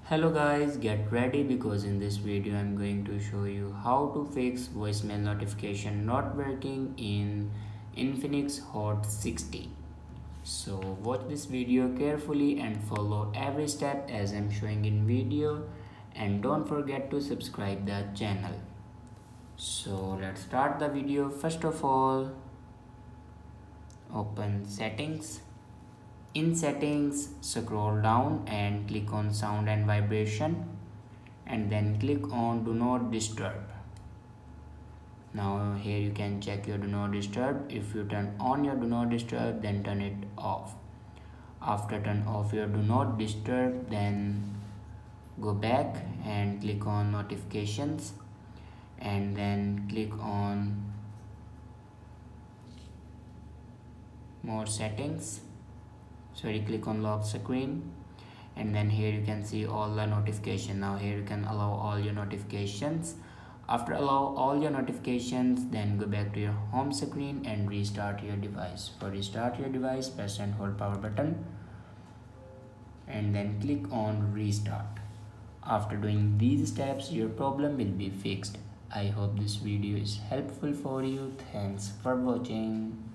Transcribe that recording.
Hello guys, get ready because in this video I'm going to show you how to fix voicemail notification not working in Infinix Hot 60. So watch this video carefully and follow every step as I'm showing in video, and don't forget to subscribe the channel. So let's start the video. First of all, open settings. In settings, scroll down and click on sound and vibration, and then click on do not disturb. Now here you can check your do not disturb. If you turn on your do not disturb, then turn it off. After turn off your do not disturb, then go back and click on notifications, and then click on more settings. Click on lock screen, and then here you can see all the notification. Now here you can allow all your notifications. After allow all your notifications, then go back to your home screen and restart your device. For restart your device, press and hold power button and then click on restart. After doing these steps, your problem will be fixed. I hope this video is helpful for you. Thanks for watching.